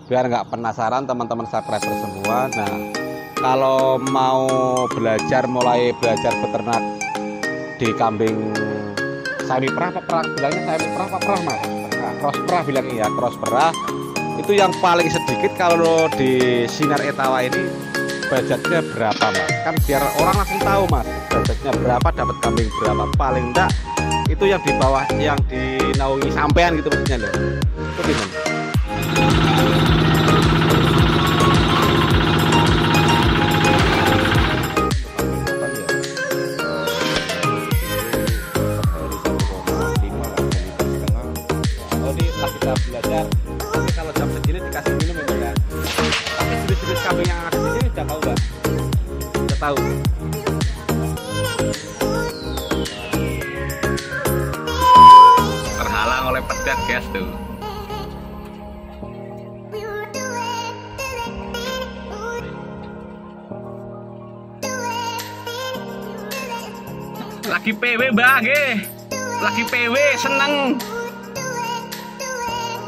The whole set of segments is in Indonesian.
biar nggak penasaran teman-teman subscriber semua. Nah, kalau mau mulai belajar beternak di kambing semi perah bilangnya semi perah apa perah mas? Nah, cross perah bilangnya ya, cross perah itu yang paling sedikit. Kalau di Sinar Etawa ini budgetnya berapa mas? Kan biar orang langsung tahu mas budgetnya berapa, dapat kambing berapa. Paling enggak itu yang di bawah, yang dinaungi sampean gitu maksudnya loh. Itu gimana? Kita belajar, tapi kalau jam segini dikasih minum ya. Tapi jenis-jenis kambing yang ada di sini udah tahu nggak? Udah tahu. Terhalang oleh pedet guys tuh. Lagi PW mbak, lagi PW seneng.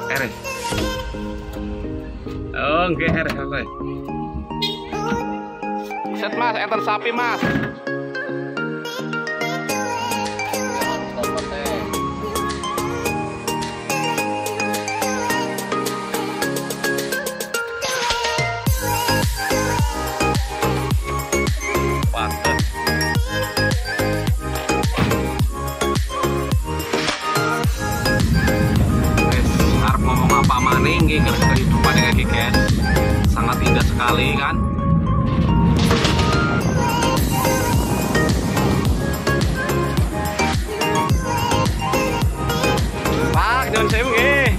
Eres. Oh, nggih eres. Set mas, enten sapi mas. Ini kehidupannya lagi guys, sangat indah sekali kan. Pak, jangan sewu nggih.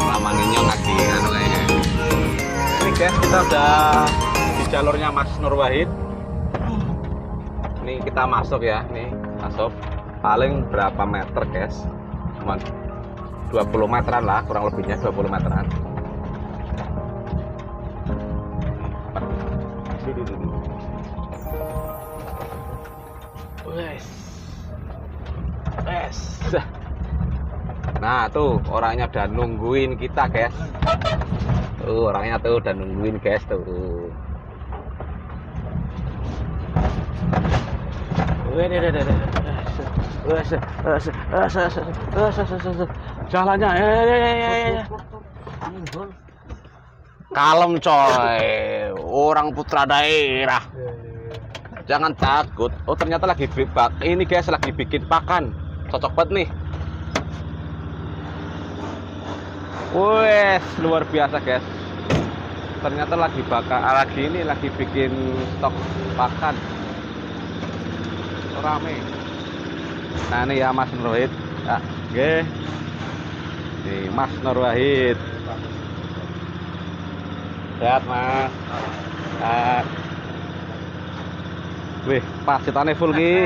Ramaninya lagi anu kayaknya. Ini guys, kita udah di jalurnya Mas Nur Wahid. Ini kita masuk ya, nih masuk. Paling berapa meter guys, cuma 20 meteran lah, kurang lebihnya 20 meteran. Nah tuh orangnya udah nungguin kita guys. Tuh orangnya tuh udah nungguin guys tuh. Jalannya kalem coy, orang putra daerah, jangan takut. Oh ternyata lagi ini guys, lagi bikin pakan, cocok banget nih. Wes luar biasa guys, ternyata lagi lagi bikin stok pakan rame. Nah ini ya Mas Nur Wahid, nih Mas Nur Wahid, sehat mas. Wih pasitane full ki,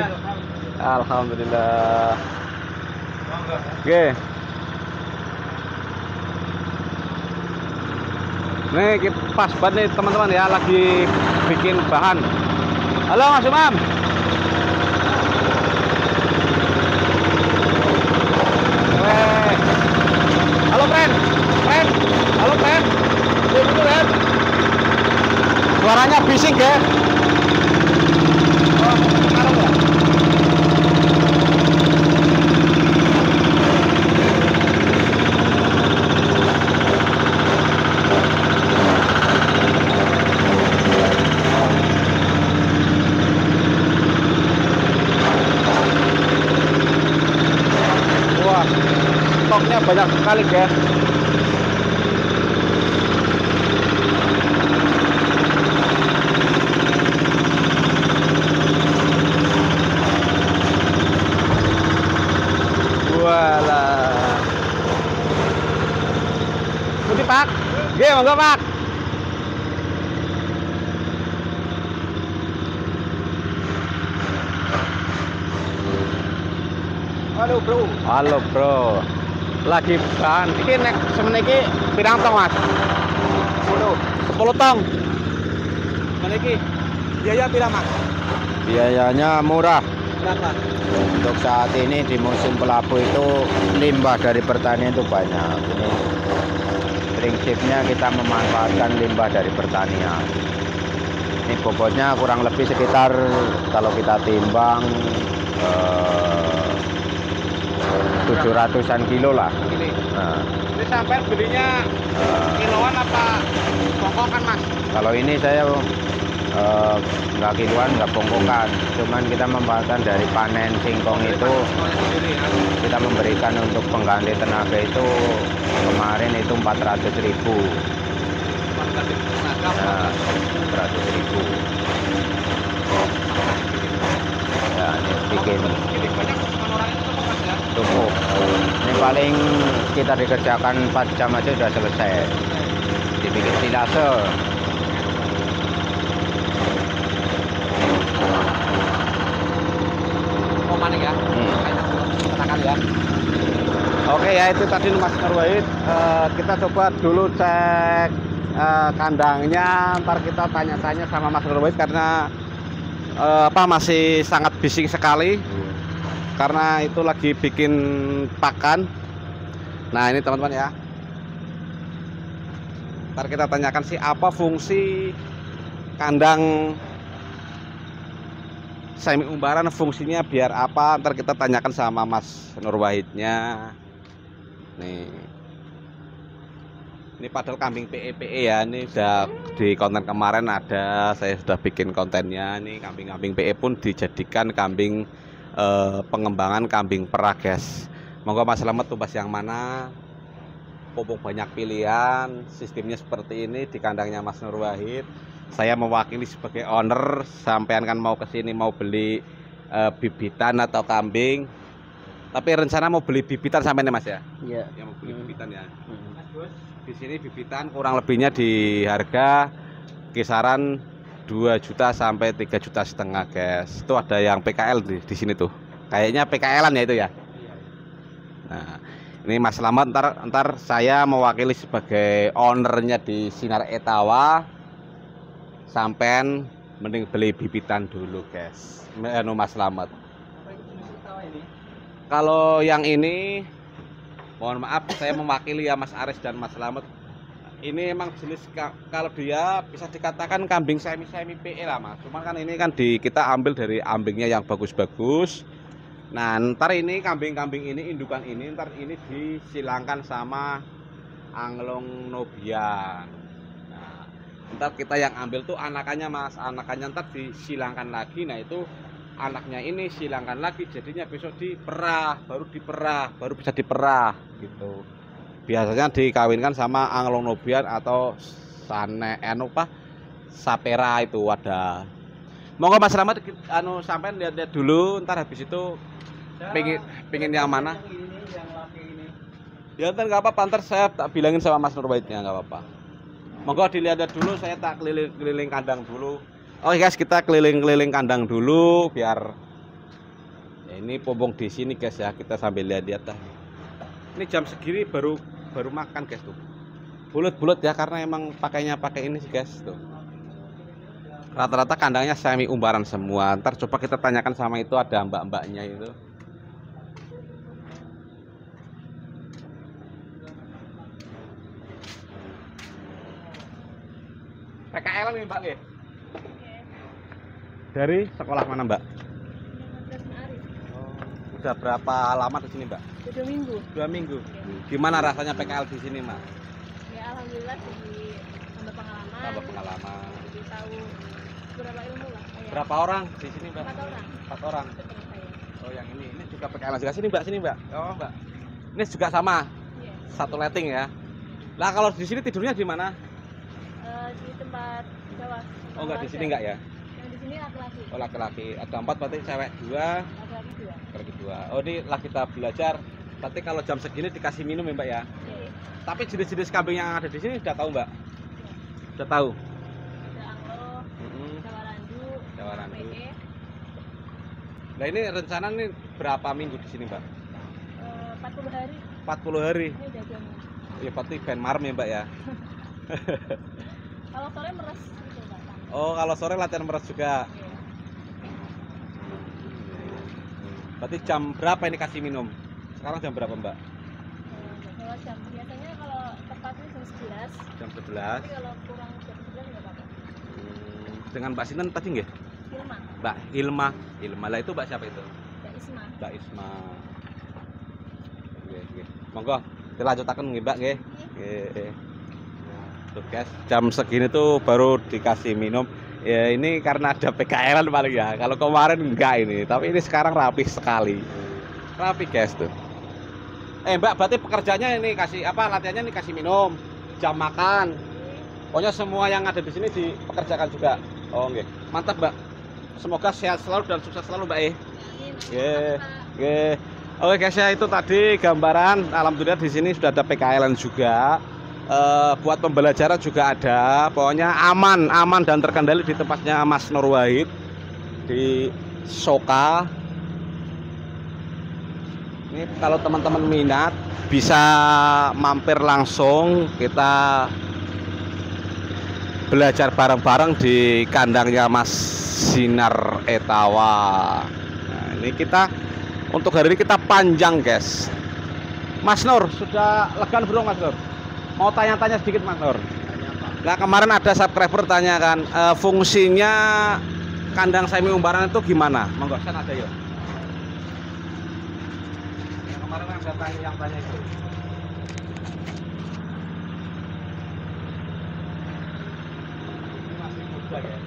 alhamdulillah. Nih pas banget nih teman-teman ya, lagi bikin bahan. Halo Mas Umam. Halo friend. Halo friend. Dulu friend. Suaranya bising ya. Oh, sekarang ya. Wah, stoknya banyak sekali guys. Walah. Putih Pak. Nggih, monggo Pak. Halo bro. Halo bro. Lagi bahan. Iki nek semene iki pirang tong Mas? 10 tong. Semene iki biaya pirang Mas? Biayanya murah. berapa? Untuk saat ini di musim kelabu itu limbah dari pertanian itu banyak. Ini prinsipnya kita memanfaatkan limbah dari pertanian. Ini bobotnya kurang lebih sekitar kalau kita timbang 700-an kilo lah. Ini. Nah, Ini sampai belinya kiloan apa pokok kan mas? kalau ini saya nggak kiloan, nggak bongkokan, cuman kita memanfaatkan dari panen singkong itu kita memberikan untuk pengganti tenaga itu kemarin itu 400.000. Nah, 400.000. Ya, ini bikin cukup. Ini paling kita dikerjakan 4 jam aja sudah selesai. Dibikin silase. Oh maning ya? Katakan ya. Oke ya, itu tadi Mas Nurwahid. Kita coba dulu cek kandangnya, ntar kita tanya-tanya sama Mas Nurwahid karena masih sangat bising sekali karena itu lagi bikin pakan. Nah ini teman-teman ya, ntar kita tanyakan sih apa fungsi kandang semi umbaran, fungsinya biar apa, ntar kita tanyakan sama Mas Nurwahidnya. Nih, ini padahal kambing PE ya, ini udah di konten kemarin ada, saya sudah bikin kontennya. Nih kambing-kambing PE pun dijadikan kambing pengembangan kambing perah guys. Monggo Mas Slamet tumbas yang mana, mumpung banyak pilihan, sistemnya seperti ini di kandangnya Mas Nurwahid. Saya mewakili sebagai owner, sampean kan mau kesini mau beli bibitan atau kambing, tapi rencana mau beli bibitan sampai nih Mas ya? Iya. Ya mau beli bibitan ya. Di sini bibitan kurang lebihnya di harga kisaran 2 juta sampai 3,5 juta guys. Itu ada yang PKL di sini tuh. Kayaknya PKL-an ya itu ya. Nah, ini Mas Slamet ntar saya mewakili sebagai ownernya di Sinar Etawa. Sampean mending beli bibitan dulu guys. Mas Slamet. Kalau yang ini mohon maaf saya mewakili ya Mas Aris dan Mas Slamet. Ini emang jenis kalau dia bisa dikatakan kambing semi PE lah Mas. Cuman kan ini kan kita ambil dari ambingnya yang bagus-bagus. Nah ntar ini kambing-kambing ini, indukan ini ntar ini disilangkan sama Anglong Nubian. Nah ntar kita yang ambil tuh anakannya Mas, anakannya ntar disilangkan lagi. Nah itu anaknya ini silangkan lagi, jadinya besok diperah, baru bisa diperah gitu. Biasanya dikawinkan sama Anglong Nubian atau Sapera itu ada. Monggo Mas Slamet sampai lihat-lihat dulu, ntar habis itu pengen yang mana? Ya ntar nggak apa-apa, ntar saya tak bilangin sama Mas Nurwahidnya, nggak apa-apa. Monggo dilihat dulu, saya tak keliling kandang dulu. Oke guys, kita keliling kandang dulu biar ya, ini pompong di sini guys ya, kita sambil lihat-lihat dah. Ini jam segini baru makan guys tuh. Bulat-bulat ya karena emang pakainya pakai ini sih guys tuh. Rata-rata kandangnya semi umbaran semua. Ntar coba kita tanyakan sama itu, ada mbak-mbaknya itu. PKL nih Mbak nih. Dari sekolah mana Mbak? Udah berapa lama di sini Mbak? 2 minggu. 2 minggu. Gimana rasanya PKL di sini Mbak? Ya alhamdulillah jadi tambah pengalaman. Tambah pengalaman. Jadi tahu berapa ilmu lah. Kayak Berapa orang di sini Mbak? 4 orang. 4 orang. Seperti saya. Oh yang ini juga PKL juga sini Mbak, sini Mbak. Oh Mbak. Ini juga sama. Iya. Satu letting ya. Lah kalau di sini tidurnya di mana? Di tempat bawah. Oh enggak di sini enggak ya? Yang di sini laki-laki. Oh laki-laki. Ada 4 berarti cewek 2, Laki-laki 2. 2. Oh ini lah kita belajar. Berarti kalau jam segini dikasih minum ya Mbak ya? Iya. Tapi jenis-jenis kambing yang ada di sini sudah tahu Mbak? Sudah tahu? Ada anglo, Jawa Randu, Jawa Randu. PE. Nah ini rencana nih berapa minggu di sini Mbak? 40 hari. 40 hari. Ini udah 2 minggu. Ya berarti ben marm ya Mbak ya? Kalau sore meres gitu datang. Oh kalau sore latihan meres juga. Iya. Berarti jam berapa ini kasih minum? Sekarang jam berapa Mbak? Kalau jam biasanya kalau tepatnya jam 11. Jam Tapi 11. kalau kurang jam 11 nggak apa-apa. Dengan Mbak Sinten tadi nggih? Hilma, Mbak Hilma. Hilma lah itu Mbak siapa itu? Mbak Isma. Mbak Isma. Nggih. Monggo dilanjutaken nggih Mbak nggih. Nggih. Tuh guys, jam segini tuh baru dikasih minum. Ya ini karena ada PKL paling ya. Kalau kemarin enggak ini, tapi ini sekarang rapi sekali. Rapi guys tuh. Mbak, berarti pekerjanya ini kasih apa? Latihannya ini kasih minum, jam makan. Pokoknya semua yang ada di sini dipekerjakan juga. Oh nggih. Mantap Mbak. Semoga sehat selalu dan sukses selalu Mbak. Nggih. Nggih. Oke guys ya, itu tadi gambaran. Alhamdulillah di sini sudah ada PKL juga. Buat pembelajaran juga ada. Pokoknya aman dan terkendali di tempatnya Mas Nur Wahid di Soka. Ini kalau teman-teman minat bisa mampir langsung, kita belajar bareng-bareng di kandangnya Mas Sinar Etawa. Nah, ini kita untuk hari ini kita panjang guys. Mas Nur sudah lega belum Mas Nur? Mau tanya-tanya sedikit Mas Nur. Nah kemarin ada subscriber tanya kan, fungsinya kandang semi umbaran itu gimana? Monggo sana ada yuk. Yang kemarin ada yang tanya itu. Ini masih muda ya,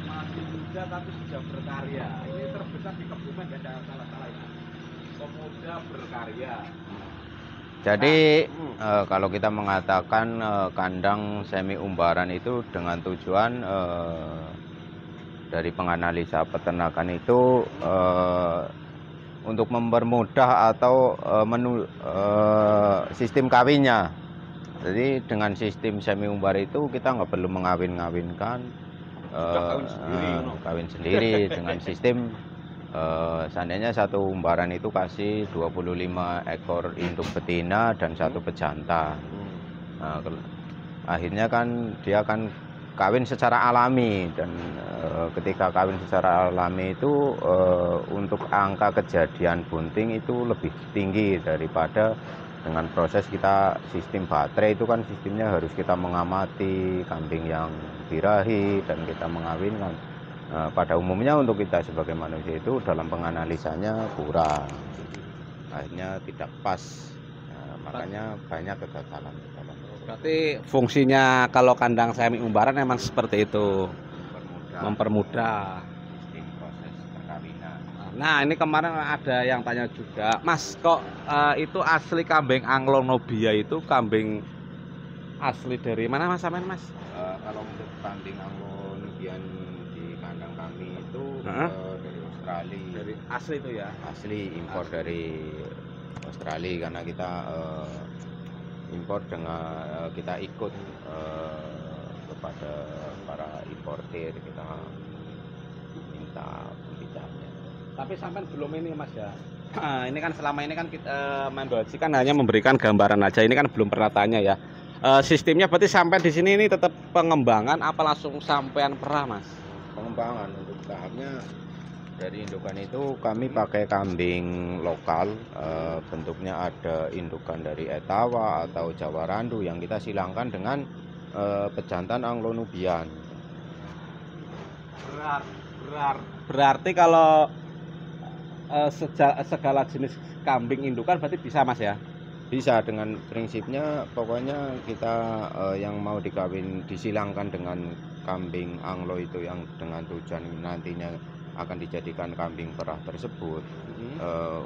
masih muda tapi sudah berkarya. Ini terbesar di Kebumen ya, jangan salah-salah ini. Pemuda berkarya. Jadi kalau kita mengatakan kandang semi umbaran itu dengan tujuan dari penganalisa peternakan itu untuk mempermudah atau sistem kawinnya. Jadi dengan sistem semi umbar itu kita nggak perlu mengawin-ngawinkan, kawin sendiri dengan sistem. Seandainya satu umbaran itu kasih 25 ekor induk betina dan satu pejantan. Nah, akhirnya kan dia akan kawin secara alami dan ketika kawin secara alami itu untuk angka kejadian bunting itu lebih tinggi daripada dengan proses kita sistem baterai. Itu kan sistemnya harus kita mengamati kambing yang birahi dan kita mengawinkan. Pada umumnya untuk kita sebagai manusia itu dalam penganalisanya kurang, akhirnya tidak pas, makanya banyak kegagalan. Berarti fungsinya kalau kandang semi umbaran memang seperti itu, mempermudah sistem proses perkawinan. Nah ini kemarin ada yang tanya juga, Mas kok itu asli kambing Anglo-Nubia itu kambing asli dari mana Mas Amen Mas? Kalau untuk kambing Anglo-Nubian kandang kami itu dari Australia. Dari asli itu ya? Asli impor dari Australia karena kita impor dengan kita ikut kepada para importer, kita minta pembicaranya. Tapi sampai belum ini Mas ya. Ini kan selama ini kan kita Mandohaji kan hanya memberikan gambaran aja. Ini kan belum pernah tanya ya. Sistemnya berarti sampai di sini ini tetap pengembangan apa langsung sampean perah Mas? Pengembangan untuk tahapnya dari indukan itu kami pakai kambing lokal, bentuknya ada indukan dari Etawa atau Jawa Randu yang kita silangkan dengan pejantan Anglo-Nubian. Berarti kalau segala jenis kambing indukan berarti bisa Mas ya? Bisa, dengan prinsipnya pokoknya kita yang mau disilangkan dengan kambing Anglo itu yang dengan tujuan nantinya akan dijadikan kambing perah tersebut.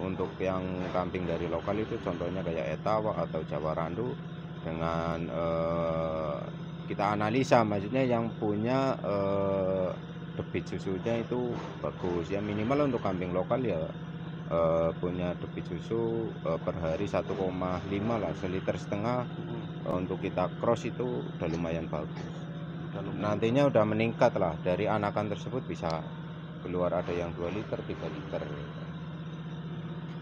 Untuk yang kambing dari lokal itu contohnya kayak Etawa atau Jawa Randu dengan kita analisa, maksudnya yang punya debit susunya itu bagus ya, minimal untuk kambing lokal ya punya debit susu per hari 1,5 lah, 1,5 liter. Untuk kita cross itu udah lumayan bagus. Nantinya udah meningkat lah, dari anakan tersebut bisa keluar ada yang 2 liter 3 liter.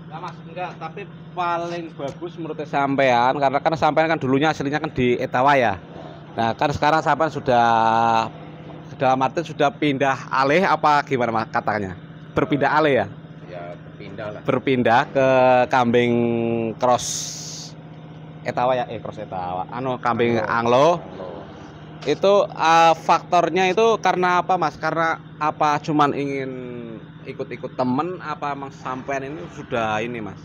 Nah Mas enggak, tapi paling bagus menurut sampean karena kan sampean kan dulunya aslinya kan di Etawa ya. Nah kan sekarang sampean sudah pindah alih apa gimana Mas katanya? Berpindah alih ya? Ya berpindah ke kambing cross Etawa ya, cross Etawa, kambing Anglo. Itu faktornya itu karena apa Mas? Karena apa cuman ingin ikut-ikut temen, apa emang sampean ini sudah ini Mas?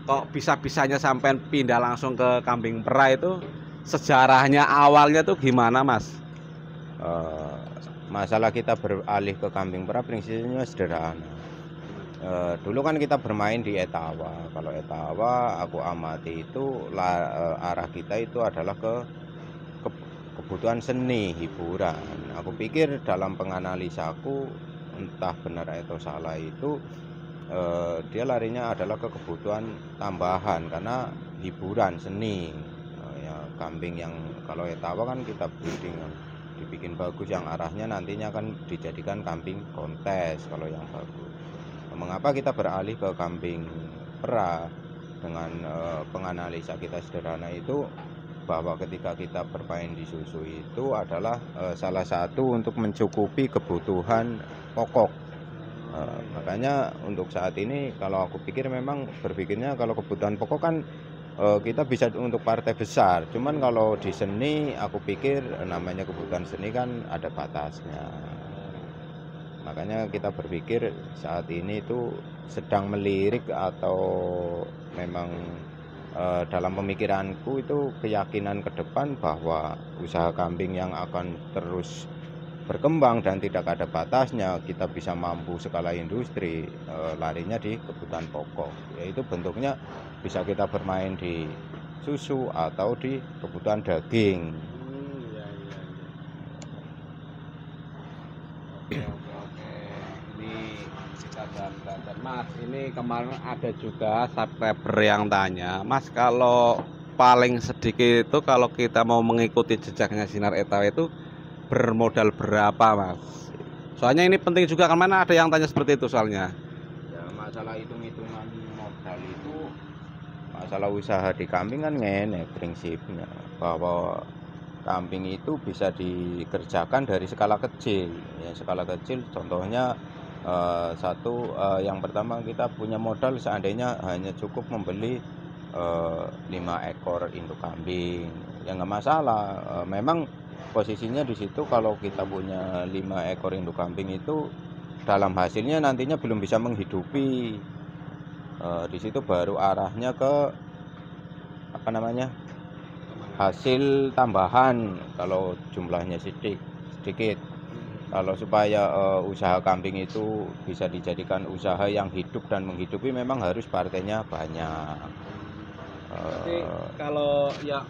Kok bisa-bisanya sampean pindah langsung ke kambing perah itu sejarahnya awalnya tuh gimana Mas? Masalah kita beralih ke kambing perah prinsipnya sederhana. Dulu kan kita bermain di Etawa. Kalau Etawa aku amati itu arah kita itu adalah ke kebutuhan seni hiburan. Aku pikir dalam penganalisaku entah benar atau salah itu dia larinya adalah ke kebutuhan tambahan karena hiburan seni. Ya kambing yang kalau Etawa kan kita breeding dibikin bagus yang arahnya nantinya akan dijadikan kambing kontes kalau yang bagus. Mengapa kita beralih ke kambing perah? Dengan penganalisa kita sederhana itu bahwa ketika kita bermain di susu itu adalah salah satu untuk mencukupi kebutuhan pokok. Makanya untuk saat ini kalau aku pikir memang berpikirnya kalau kebutuhan pokok kan kita bisa untuk partai besar. Cuman kalau di seni aku pikir namanya kebutuhan seni kan ada batasnya. Makanya kita berpikir saat ini itu sedang melirik atau memang dalam pemikiranku itu keyakinan ke depan bahwa usaha kambing yang akan terus berkembang dan tidak ada batasnya, kita bisa mampu skala industri, larinya di kebutuhan pokok, yaitu bentuknya bisa kita bermain di susu atau di kebutuhan daging. Mas, ini kemarin ada juga subscriber yang tanya, Mas, kalau paling sedikit itu kalau kita mau mengikuti jejaknya Sinar Etawa itu bermodal berapa Mas? Soalnya ini penting juga, kemana ada yang tanya seperti itu soalnya. Ya, masalah hitung-hitungan modal itu masalah usaha di kambing kan ngene prinsipnya bahwa kambing itu bisa dikerjakan dari skala kecil. Ya, skala kecil contohnya yang pertama kita punya modal seandainya hanya cukup membeli 5 ekor induk kambing, ya nggak masalah. Memang posisinya di situ kalau kita punya 5 ekor induk kambing itu dalam hasilnya nantinya belum bisa menghidupi. Di situ baru arahnya ke apa namanya hasil tambahan kalau jumlahnya sedikit. Kalau supaya usaha kambing itu bisa dijadikan usaha yang hidup dan menghidupi memang harus partainya banyak. Berarti kalau ya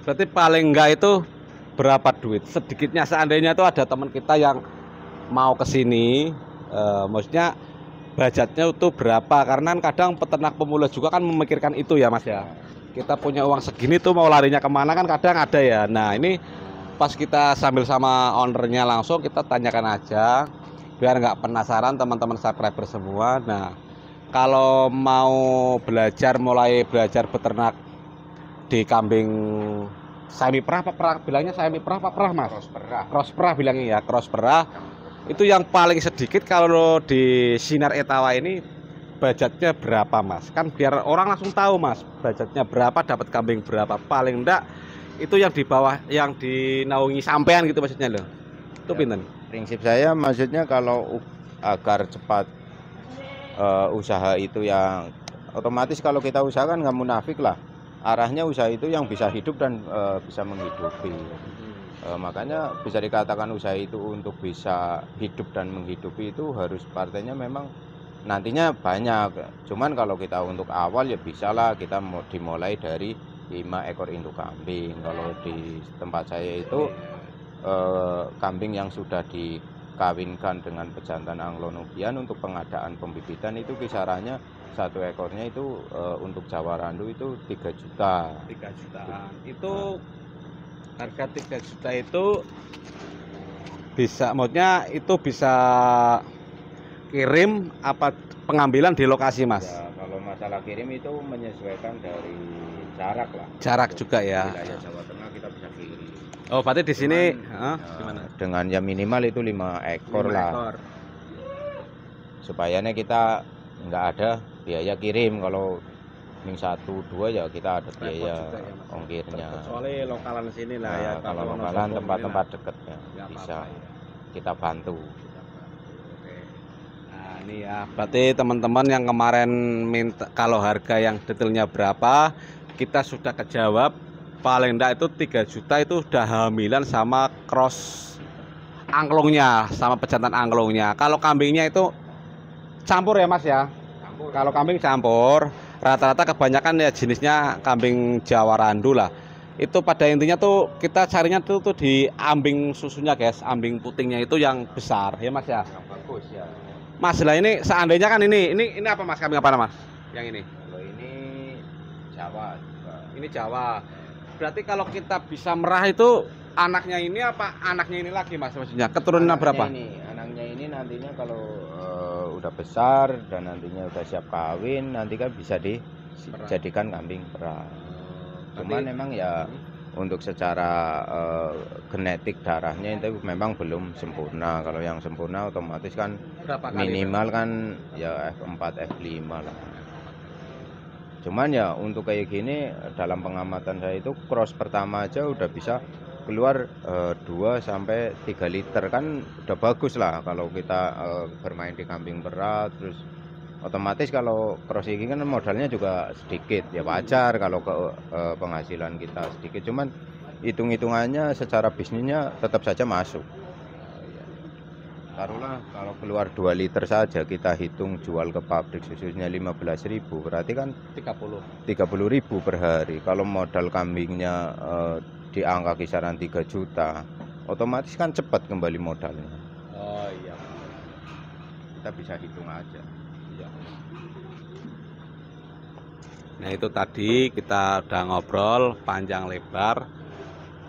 berarti paling enggak itu berapa duit? Sedikitnya seandainya itu ada teman kita yang mau ke sini, maksudnya budgetnya itu berapa? Karena kadang peternak pemula juga kan memikirkan itu ya Mas ya. Kita punya uang segini tuh mau larinya kemana kan kadang ada ya. Nah ini pas kita sambil sama ownernya langsung kita tanyakan aja biar nggak penasaran teman-teman subscriber semua. Nah kalau mau mulai belajar beternak di kambing semi perah apa perah, bilangnya semi perah apa perah Mas? Cross perah bilangnya ya, cross perah. Itu yang paling sedikit kalau di Sinar Etawa ini budgetnya berapa Mas? Kan biar orang langsung tahu Mas budgetnya berapa, dapat kambing berapa. Paling enggak itu yang di bawah yang dinaungi sampean gitu maksudnya loh. Itu pinten? Prinsip saya maksudnya kalau agar cepat usaha itu yang otomatis kalau kita usahakan nggak munafik lah. Arahnya usaha itu yang bisa hidup dan bisa menghidupi. Makanya bisa dikatakan usaha itu untuk bisa hidup dan menghidupi itu harus partainya memang nantinya banyak. Cuman kalau kita untuk awal ya bisalah kita mau dimulai dari 5 ekor induk kambing. Kalau di tempat saya itu kambing yang sudah dikawinkan dengan pejantan Anglo-Nubian untuk pengadaan pembibitan itu kisarannya satu ekornya itu untuk Jawa Randu itu 3 juta. 3 jutaan. Itu harga 3 juta itu bisa, maksudnya itu bisa kirim apa pengambilan di lokasi Mas? Ya, kalau masalah kirim itu menyesuaikan dari jarak lah. Jarak juga ya. Wilayah Jawa Tengah kita bisa kirim. Oh, berarti di sini gimana? Dengan yang minimal itu 5 ekor 5 lah. ekor. Supaya kita nggak ada biaya kirim. Kalau ming 1-2 ya kita ada Repot biaya juga ya, Mas. ongkirnya. Kecuali lokalan sini lah ya. Nah, kalau Wonosobo lokalan ini tempat-tempat lah, dekatnya nggak bisa apa-apa ya. kita bantu. Oke. Nah ini ya, berarti teman-teman yang kemarin minta kalau harga yang detailnya berapa, kita sudah kejawab. Paling enggak itu 3 juta itu udah hamilan sama cross angklungnya, sama pejantan angklungnya. Kalau kambingnya itu campur ya Mas ya. Kalau kambing campur, rata-rata kebanyakan ya jenisnya kambing Jawa Randu lah. Itu pada intinya tuh kita carinya tuh di ambing susunya guys, ambing putingnya itu yang besar ya Mas ya. Yang bagus ya. Mas lah ini seandainya kan ini apa Mas, kambing apa Mas? Yang ini. Kalau ini Jawa juga. Ini Jawa. Berarti kalau kita bisa merah itu anaknya ini apa anaknya ini lagi Mas maksudnya? Keturunannya berapa? Anaknya ini nantinya kalau udah besar dan nantinya udah siap kawin, nanti kan bisa dijadikan kambing perah. Cuman memang ya untuk secara genetik darahnya itu memang belum sempurna. Kalau yang sempurna otomatis kan Berapa kali minimal kan ya F4 F5 lah. Cuman ya untuk kayak gini dalam pengamatan saya itu cross pertama aja udah bisa keluar 2 sampai 3 liter kan udah bagus lah kalau kita bermain di kambing perah. Terus otomatis kalau cross ini kan modalnya juga sedikit ya, wajar kalau penghasilan kita sedikit, cuman hitung-hitungannya secara bisnisnya tetap saja masuk. Taruhlah kalau keluar 2 liter saja kita hitung jual ke pabrik susunya 15.000, berarti kan 30.000 per hari. Kalau modal kambingnya di angka kisaran 3 juta, otomatis kan cepat kembali modalnya. Oh iya. Kita bisa hitung aja. Iya. Nah itu tadi kita udah ngobrol panjang lebar.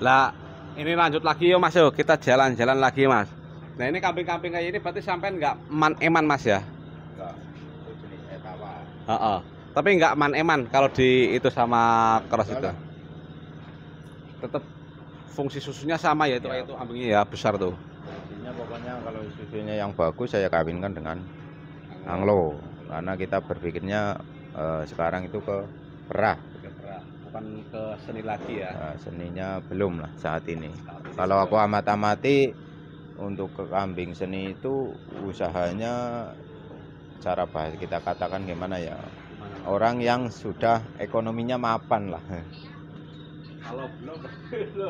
Lah ini lanjut lagi yuk Mas, yuk kita jalan-jalan lagi Mas. Nah ini kambing-kambing kayak ini berarti sampai nggak man-eman Mas ya? Enggak, itu jenis etawa. Heeh. Tapi nggak man-eman kalau di itu sama cross itu. Tetap fungsi susunya sama ya itu Ya. itu kambingnya ya besar tuh. Fungsinya pokoknya kalau susunya yang bagus saya kawinkan dengan anglo, karena kita berpikirnya sekarang itu ke perah. Bukan ke seni lagi ya. Nah, seninya belum lah saat ini. Kalau aku amat-amati untuk ke kambing seni itu usahanya cara bahasa kita katakan gimana ya, orang yang sudah ekonominya mapan lah. Kalau belum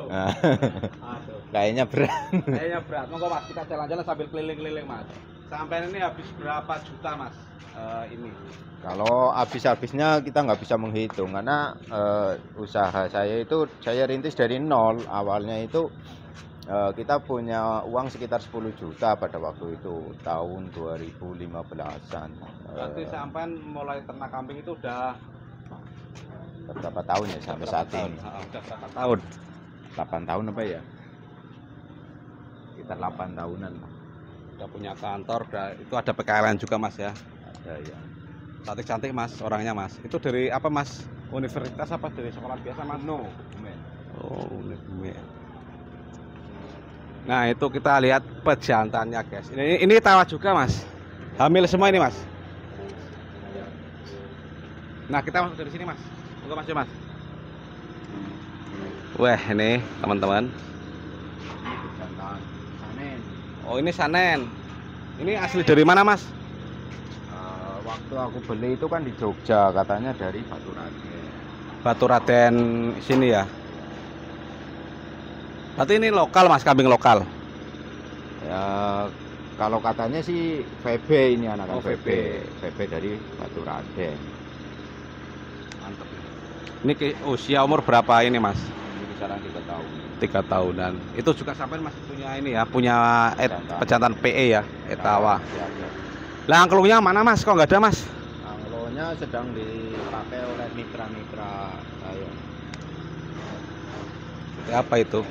Nah, aduh. kayaknya berat. Kayaknya berat. Monggo Mas, kita jalan-jalan sambil keliling-keliling Mas. Sampai ini habis berapa juta Mas? Ini. Kalau habis-habisnya kita nggak bisa menghitung karena usaha saya itu saya rintis dari nol. Awalnya itu kita punya uang sekitar 10 juta pada waktu itu tahun 2015-an. Berarti sampai mulai ternak kambing itu udah Berapa tahun ya sampai saat ini? Udah berapa tahun? 8 tahun apa ya? Sekitar 8 tahunan. Udah punya kantor, udah itu ada PKLN juga Mas ya. Ada ya. Cantik-cantik Mas orangnya Mas. Itu dari apa Mas? Universitas apa dari sekolah biasa Mas? No. Oh, Unik. Nah, itu kita lihat pejantannya, guys. Ini tawa juga, Mas. Hamil semua ini, Mas. Nah, kita masuk dari sini, Mas. Monggo Mas, Mas. Wah, ini teman-teman. Oh, ini sanen. Ini asli dari mana, Mas? Waktu aku beli itu kan di Jogja, katanya dari Baturaden. Baturaden sini ya. Berarti ini lokal Mas, kambing lokal. Ya, kalau katanya sih VB ini anakan VB. VB dari Baturaden. Mantap. Ini usia umur berapa ini Mas? Ini kisaran 3 tahun. 3 tahunan. Itu juga sampai Mas punya ini ya, punya pejantan PE ya, etawa. Ya, ya. Lah angklungnya mana Mas? Kok nggak ada Mas? Anglonya sedang dipakai oleh mitra-mitra saya. Apa itu?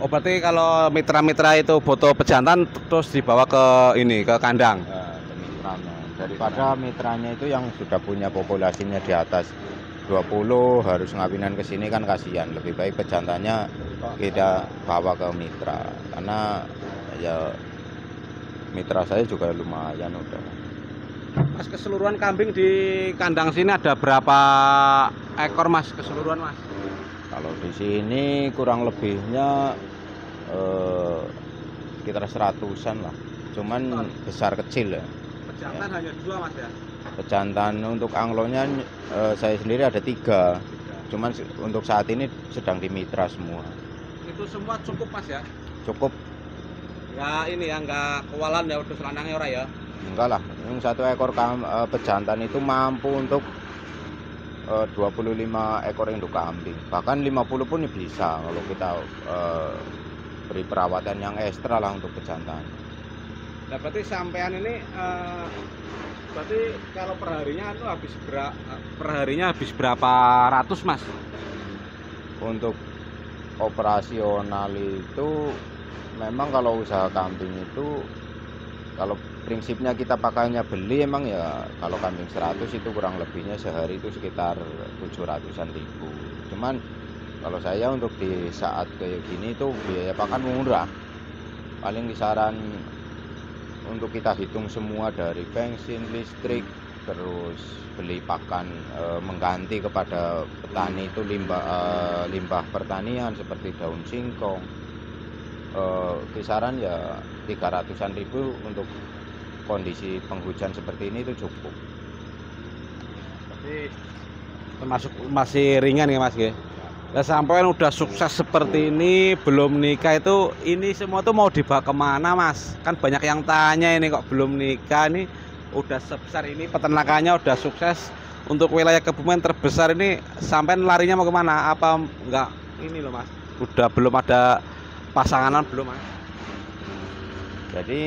Oh berarti kalau mitra-mitra itu foto pejantan terus dibawa ke ini, ke kandang. Ke mitranya. Daripada mitranya itu yang sudah punya populasinya di atas 20 harus ngawinan ke sini kan kasihan. Lebih baik pejantannya kita bawa ke mitra. Karena ya mitra saya juga lumayan udah. Mas, keseluruhan kambing di kandang sini ada berapa ekor Mas keseluruhan Mas? Kalau di sini kurang lebihnya sekitar 100-an lah. Cuman besar kecil ya. Pejantan hanya 2 Mas ya? Pejantan untuk anglonya saya sendiri ada 3. Cuman untuk saat ini sedang di mitra semua. Itu semua cukup Mas ya? Cukup. Enggak ini ya, enggak kewalan ya wedhus lanangnya ora ya? Enggak lah, yang 1 ekor pejantan itu mampu untuk 25 ekor induk kambing. Bahkan 50 pun bisa kalau kita beri perawatan yang ekstra lah untuk pejantan. Nah, berarti sampean ini berarti kalau perharinya itu habis berapa ratus Mas? Untuk operasional itu memang kalau usaha kambing itu kalau prinsipnya kita pakainya beli emang ya kalau kambing 100 itu kurang lebihnya sehari itu sekitar 700-an ribu. Cuman kalau saya untuk di saat kayak gini itu biaya pakan murah. Paling kisaran untuk kita hitung semua dari bensin, listrik, terus beli pakan mengganti kepada petani itu limbah pertanian seperti daun singkong. Kisaran ya 300-an ribu untuk kondisi penghujan seperti ini itu cukup. Jadi termasuk masih ringan ya Mas ya. Nah, sampean udah sukses seperti ini belum nikah itu ini semua tuh mau dibawa kemana Mas? Kan banyak yang tanya ini kok belum nikah nih udah sebesar ini peternakannya udah sukses untuk wilayah Kebumen terbesar ini sampean larinya mau kemana? Apa enggak ini loh Mas? Udah belum ada pasanganan belum Mas? Jadi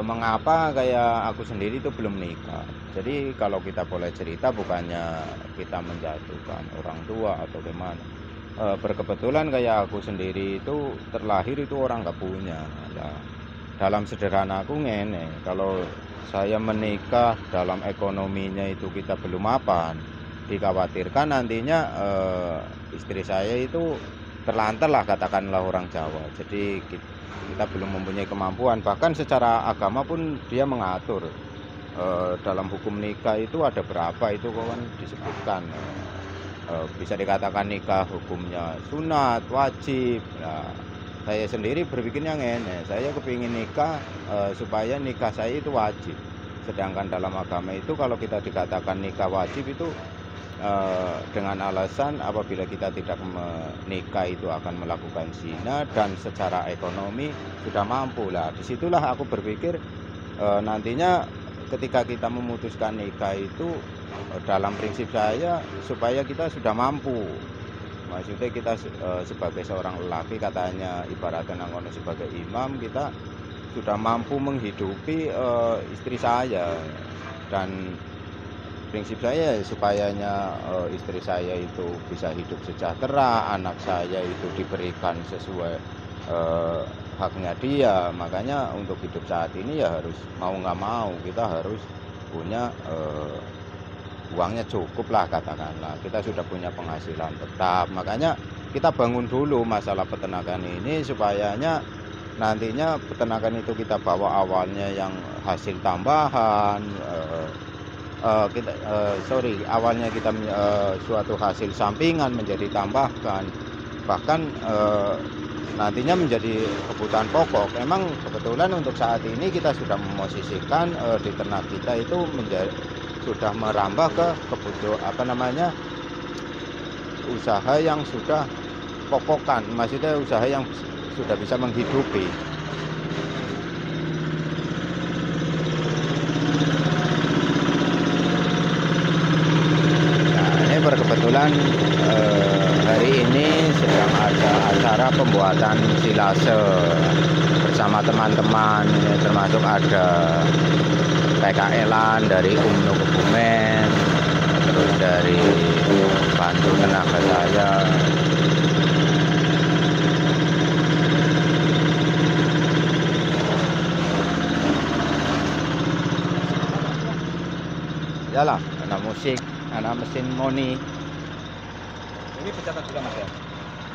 mengapa kayak aku sendiri itu belum nikah. Jadi kalau kita boleh cerita bukannya kita menjatuhkan orang tua atau gimana. Berkebetulan kayak aku sendiri itu terlahir itu orang nggak punya. Nah, dalam sederhana aku ngene, kalau saya menikah dalam ekonominya itu kita belum mapan, dikhawatirkan nantinya istri saya itu terlantar lah katakanlah orang Jawa. Jadi kita belum mempunyai kemampuan, bahkan secara agama pun dia mengatur dalam hukum nikah itu ada berapa itu kan disebutkan bisa dikatakan nikah hukumnya sunat, wajib. Nah, saya sendiri berpikirnya ngene, saya kepingin nikah supaya nikah saya itu wajib, sedangkan dalam agama itu kalau kita dikatakan nikah wajib itu dengan alasan apabila kita tidak menikah itu akan melakukan zina dan secara ekonomi sudah mampu lah. Disitulah aku berpikir nantinya ketika kita memutuskan nikah itu dalam prinsip saya supaya kita sudah mampu. Maksudnya kita sebagai seorang lelaki katanya ibaratnya nangono sebagai imam kita sudah mampu menghidupi istri saya, dan prinsip saya supayanya istri saya itu bisa hidup sejahtera, anak saya itu diberikan sesuai haknya dia. Makanya untuk hidup saat ini ya harus mau nggak mau kita harus punya uangnya cukup lah katakanlah. Kita sudah punya penghasilan tetap. Makanya kita bangun dulu masalah peternakan ini supayanya nantinya peternakan itu kita bawa awalnya yang hasil tambahan. Awalnya kita suatu hasil sampingan menjadi tambahkan, bahkan nantinya menjadi kebutuhan pokok. Memang kebetulan untuk saat ini kita sudah memosisikan di ternak kita itu sudah merambah ke usaha yang sudah pokokan, maksudnya usaha yang sudah bisa menghidupi. Berkebetulan hari ini sedang ada acara pembuatan silase bersama teman-teman, termasuk ada PKL-an dari UMNO Kebumen, terus dari bantu tenaga saya. Yalah, anak musik, anak mesin moni. Ini pejantan juga Mas ya?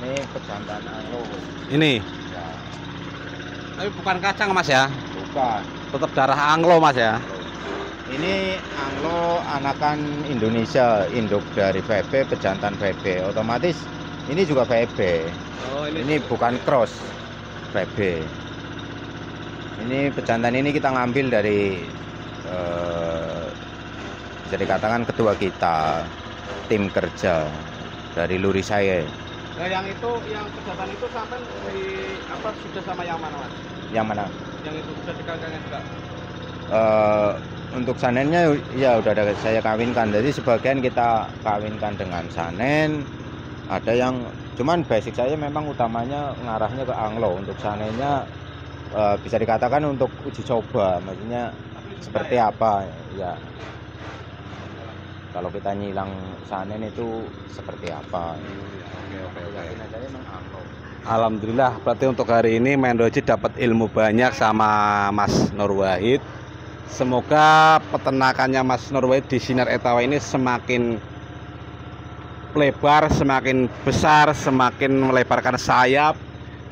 Ini pejantan anglo. Ini. Ya, Tapi bukan kacang Mas ya? bukan. Tetap darah Anglo Mas ya? Ini anglo anakan Indonesia, induk dari VB, pejantan VB. Otomatis ini juga VB. Oh, Ini bukan cross VB. Ini pejantan ini kita ngambil dari bisa dikatakan ketua kita, tim kerja dari Luri saya. Nah, yang itu, yang pejantan itu sampai di apa sudah sama yang mana, Mas? Yang mana? Yang itu sudah dikawinkan juga. Untuk sanennya ya udah ada saya kawinkan. Jadi sebagian kita kawinkan dengan sanen. Ada yang cuman basic saya memang utamanya ngarahnya ke anglo. Untuk sanennya bisa dikatakan untuk uji coba, maksudnya seperti apa ya. Kalau kita nyilang sanen itu seperti apa? Oke. Saya memang anglo. Alhamdulillah, berarti untuk hari ini Mendoji dapat ilmu banyak sama Mas Nur Wahid. Semoga peternakannya Mas Nur Wahid di Sinar Etawa ini semakin lebar, semakin besar, semakin melebarkan sayap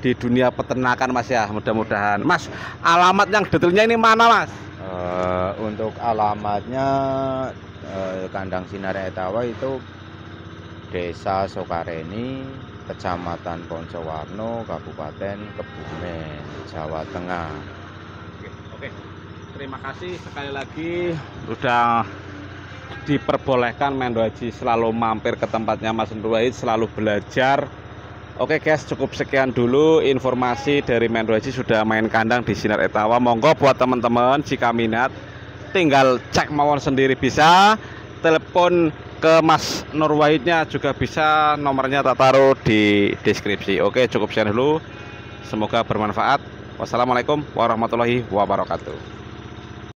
di dunia peternakan, Mas ya. Mudah-mudahan. Mas, alamat yang detailnya ini mana, Mas? Untuk alamatnya kandang Sinar Etawa itu Desa Sokareni, Kecamatan Poncowarno, Kabupaten Kebumen, Jawa Tengah. Oke. Terima kasih sekali lagi sudah diperbolehkan Mendo Haji selalu mampir ke tempatnya Mas Nur Wahid, selalu belajar. Oke guys, cukup sekian dulu informasi dari Mendo Haji sudah main kandang di Sinar Etawa. Monggo buat teman-teman jika minat tinggal cek mawon sendiri, bisa telepon ke Mas Nur Wahidnya juga bisa, nomornya tak taruh di deskripsi. Oke, cukup sekian dulu, semoga bermanfaat. Wassalamualaikum warahmatullahi wabarakatuh.